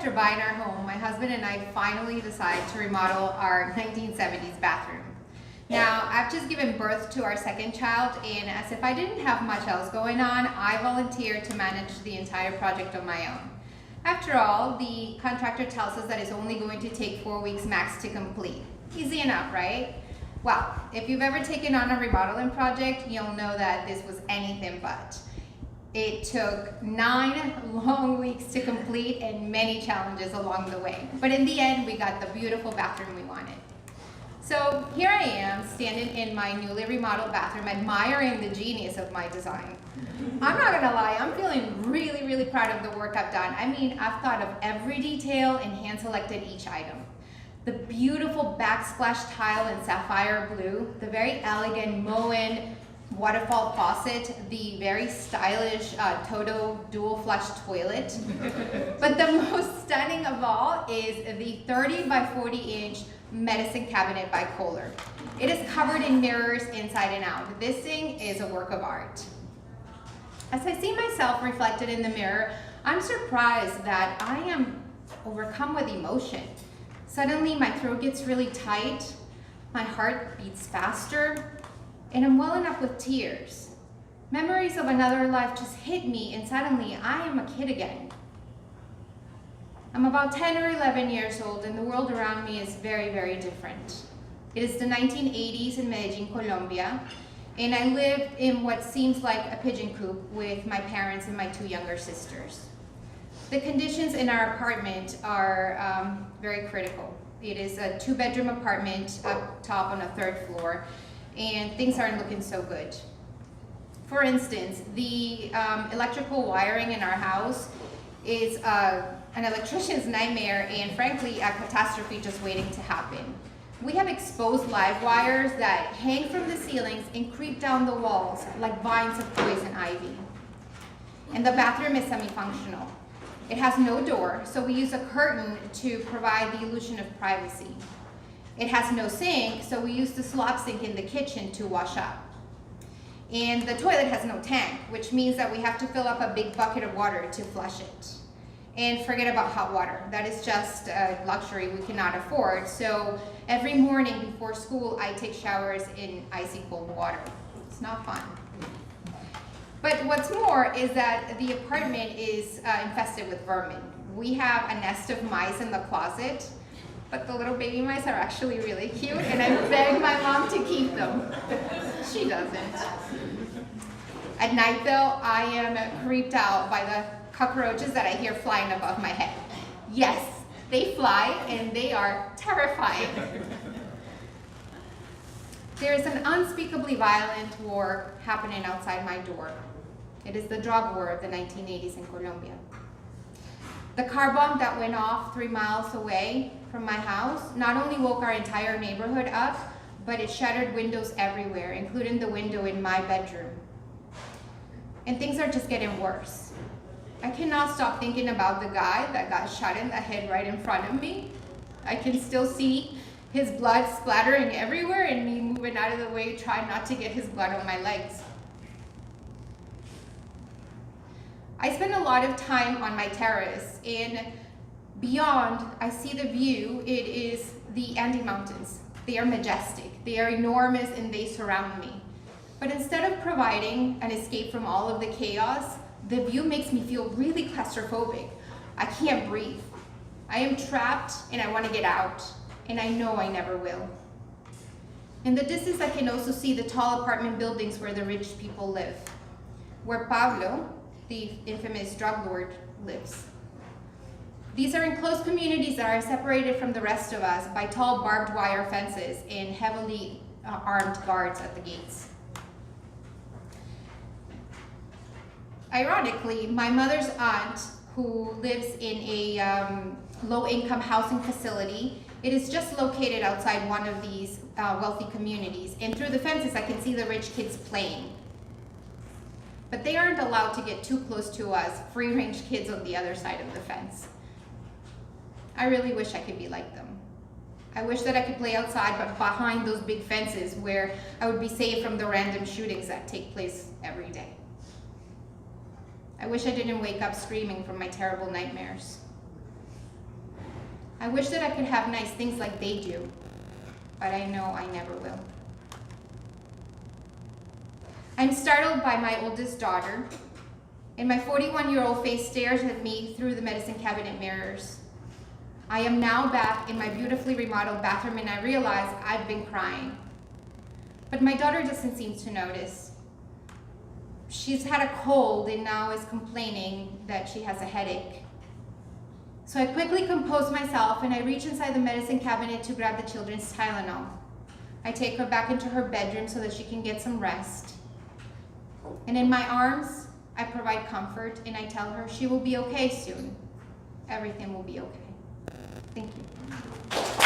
after buying our home, my husband and I finally decided to remodel our 1970s bathroom. Now, I've just given birth to our second child, and as if I didn't have much else going on, I volunteered to manage the entire project on my own. After all, the contractor tells us that it's only going to take 4 weeks max to complete. Easy enough, right? Well, if you've ever taken on a remodeling project, you'll know that this was anything but. It took 9 long weeks to complete and many challenges along the way. But in the end, we got the beautiful bathroom we wanted. So here I am, standing in my newly remodeled bathroom, admiring the genius of my design. I'm not gonna lie, I'm feeling really, really proud of the work I've done. I mean, I've thought of every detail and hand-selected each item. The beautiful backsplash tile in sapphire blue, the very elegant Moen waterfall faucet, the very stylish Toto dual flush toilet. But the most stunning of all is the 30 by 40 inch medicine cabinet by Kohler. It is covered in mirrors inside and out. This thing is a work of art. As I see myself reflected in the mirror, I'm surprised that I am overcome with emotion. Suddenly my throat gets really tight, my heart beats faster, and I'm welling up with tears. Memories of another life just hit me, and suddenly I am a kid again. I'm about 10 or 11 years old, and the world around me is very, very different. It is the 1980s in Medellin, Colombia, and I live in what seems like a pigeon coop with my parents and my 2 younger sisters. The conditions in our apartment are very critical. It is a 2-bedroom apartment up top on a 3rd floor, and things aren't looking so good. For instance, the electrical wiring in our house is an electrician's nightmare, and frankly, a catastrophe just waiting to happen. We have exposed live wires that hang from the ceilings and creep down the walls like vines of poison ivy. And the bathroom is semi-functional. It has no door, so we use a curtain to provide the illusion of privacy. It has no sink, so we use the slop sink in the kitchen to wash up. And the toilet has no tank, which means that we have to fill up a big bucket of water to flush it. And forget about hot water. That is just a luxury we cannot afford. So every morning before school, I take showers in icy cold water. It's not fun. But what's more is that the apartment is infested with vermin. We have a nest of mice in the closet, but the little baby mice are actually really cute, and I begged my mom to keep them. She doesn't. At night though, I am creeped out by the cockroaches that I hear flying above my head. Yes, they fly, and they are terrifying. There is an unspeakably violent war happening outside my door. It is the drug war of the 1980s in Colombia. The car bomb that went off 3 miles away from my house not only woke our entire neighborhood up, but it shattered windows everywhere, including the window in my bedroom. And things are just getting worse. I cannot stop thinking about the guy that got shot in the head right in front of me. I can still see his blood splattering everywhere and me moving out of the way, trying not to get his blood on my legs. I spend a lot of time on my terrace, and beyond, I see the view. It is the Andes Mountains. They are majestic, they are enormous, and they surround me. But instead of providing an escape from all of the chaos, the view makes me feel really claustrophobic. I can't breathe. I am trapped, and I want to get out, and I know I never will. In the distance, I can also see the tall apartment buildings where the rich people live, where Pablo, the infamous drug lord, lives. These are enclosed communities that are separated from the rest of us by tall barbed wire fences and heavily armed guards at the gates. Ironically, my mother's aunt, who lives in a low-income housing facility, it is just located outside one of these wealthy communities, and through the fences I can see the rich kids playing. But they aren't allowed to get too close to us, free-range kids on the other side of the fence. I really wish I could be like them. I wish that I could play outside, but behind those big fences where I would be safe from the random shootings that take place every day. I wish I didn't wake up screaming from my terrible nightmares. I wish that I could have nice things like they do, but I know I never will. I'm startled by my oldest daughter, and my 41-year-old face stares at me through the medicine cabinet mirrors. I am now back in my beautifully remodeled bathroom, and I realize I've been crying. But my daughter doesn't seem to notice. She's had a cold and now is complaining that she has a headache. So I quickly compose myself and I reach inside the medicine cabinet to grab the children's Tylenol. I take her back into her bedroom so that she can get some rest. And in my arms, I provide comfort and I tell her she will be okay soon. Everything will be okay. Thank you.